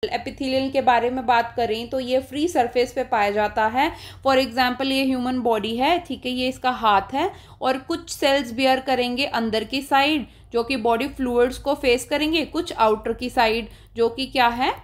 Epithelial के बारे में बात करें तो ये फ्री सरफेस पे पाया जाता है। फॉर एग्जांपल ये ह्यूमन बॉडी है, ठीक है, ये इसका हाथ है और कुछ सेल्स बियर करेंगे अंदर की साइड जो कि बॉडी फ्लूइड्स को फेस करेंगे, कुछ आउटर की साइड जो कि क्या है,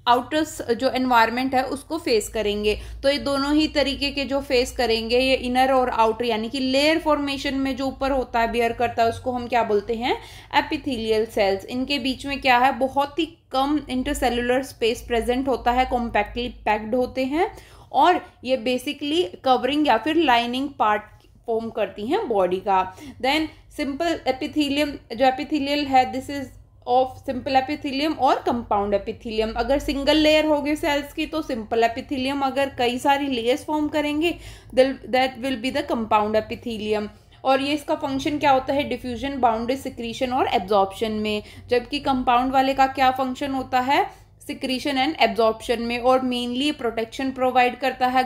आउटर जो एनवायरनमेंट है उसको फेस करेंगे। तो ये दोनों ही तरीके के जो फेस करेंगे, ये इनर और आउटर यानी कि लेयर फॉर्मेशन में जो ऊपर होता है, बियर करता है, उसको हम क्या बोलते हैं, एपिथेलियल सेल्स। इनके बीच में क्या है, बहुत ही कम इंटरसेलुलर स्पेस प्रेजेंट होता है, कॉम्पैक्टली पैक्ड होते हैं और ये बेसिकली कवरिंग या फिर लाइनिंग पार्ट फॉर्म करती हैं बॉडी का। देन सिंपल एपिथेलियम, जो एपिथेलियल है, this is of simple epithelium और कंपाउंड एपिथेलियम। अगर सिंगल लेयर होगी सेल्स की तो सिंपल एपिथेलियम, अगर कई सारी लेयर्स फॉर्म करेंगे that will be the compound epithelium. और ये इसका फंक्शन क्या होता है, डिफ्यूजन, बाउंड्री, सिक्रीशन और एब्जॉर्प्शन में। जबकि कंपाउंड वाले का क्या फंक्शन होता है, सिक्रीशन एंड एब्जॉर्प्शन में, और मेनली प्रोटेक्शन प्रोवाइड करता है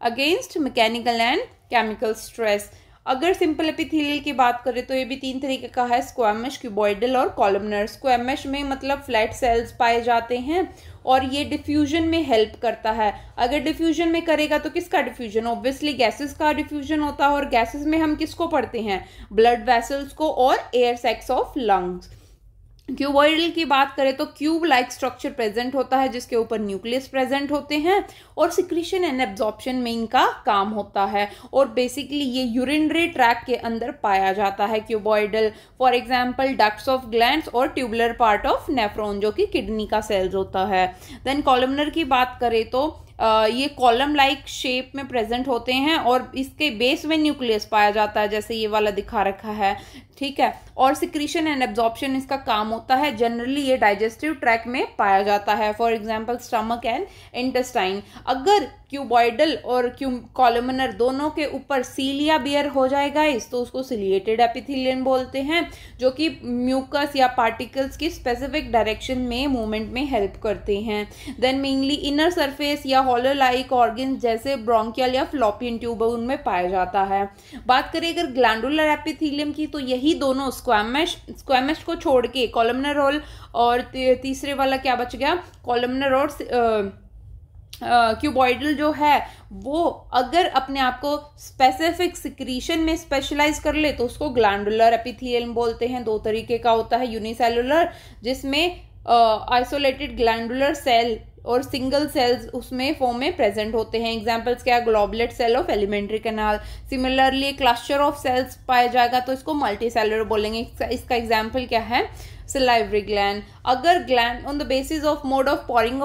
against mechanical and chemical stress. अगर सिंपल एपिथेलियल की बात करें तो ये भी 3 तरीके का है, स्क्वैमश, क्यूबॉइडल और कॉलमनर। स्क्वैमश में मतलब फ्लैट सेल्स पाए जाते हैं और ये डिफ्यूजन में हेल्प करता है। अगर डिफ्यूजन में करेगा तो किसका डिफ्यूजन, ऑब्वियसली गैसेस का डिफ्यूजन होता है, और गैसेस में हम किसको पढ़ते हैं, ब्लड वेसल्स को और air sacs of lungs. Cuboidal की बात करें तो क्यूब लाइक स्ट्रक्चर प्रेजेंट होता है जिसके ऊपर न्यूक्लियस प्रेजेंट होते हैं और सिक्रीशन एंड एब्जॉर्प्शन में इनका काम होता है, और बेसिकली ये यूरिनरी ट्रैक्ट के अंदर पाया जाता है cuboidal. For example ducts of glands और ट्यूबुलर पार्ट ऑफ नेफ्रॉन जो कि किडनी का सेल्स होता है। देन कॉलमनर की बात करें तो ये कॉलम लाइक शेप में प्रेजेंट होते हैं और इसके बेस में न्यूक्लियस पाया जाता है, जैसे ये वाला दिखा रखा है, ठीक है। और सिक्रीशन एंड एब्जॉर्प्शन इसका काम होता है। जनरली ये डाइजेस्टिव ट्रैक्ट में पाया जाता है, for example stomach and intestine. अगर क्यूबॉइडल और कॉलमनर दोनों के ऊपर सीलिया बियर हो जाएगा इस तो उसको सिलिएटेड एपिथेलियम बोलते हैं, जो कि म्यूकस या पार्टिकल्स की स्पेसिफिक डायरेक्शन में मूवमेंट में हेल्प करते हैं। देन मेनली इनर सरफेस या हॉलो लाइक ऑर्गन जैसे ब्रोंकियल या फ्लोपियन ट्यूब उनमें पाया जाता है। बात करें अगर ग्लैंडुलर एपिथेलियम की तो यही दोनों स्क्वैमश को छोड़ के कॉलमनर और तीसरे वाला क्या बच गया, कॉलमनर और क्यूबॉइडल जो है वो अगर अपने आप को स्पेसिफिक सिक्रीशन में स्पेशलाइज कर ले तो उसको ग्लैंडुलर एपिथेलियम बोलते हैं। 2 तरीके का होता है, यूनिसेलुलर जिसमें आइसोलेटेड ग्लैंडुलर सेल और सिंगल सेल्स उसमें फॉर्म में प्रेजेंट होते हैं। एग्जांपल्स क्या, goblet cell of alimentary canal. Similarly cluster of cells पाया जाएगा तो इसको मल्टी सेलुलर बोलेंगे। इसका एग्जांपल क्या है, सलाइवरी ग्लैंड। अगर gland on the basis of mode of pouring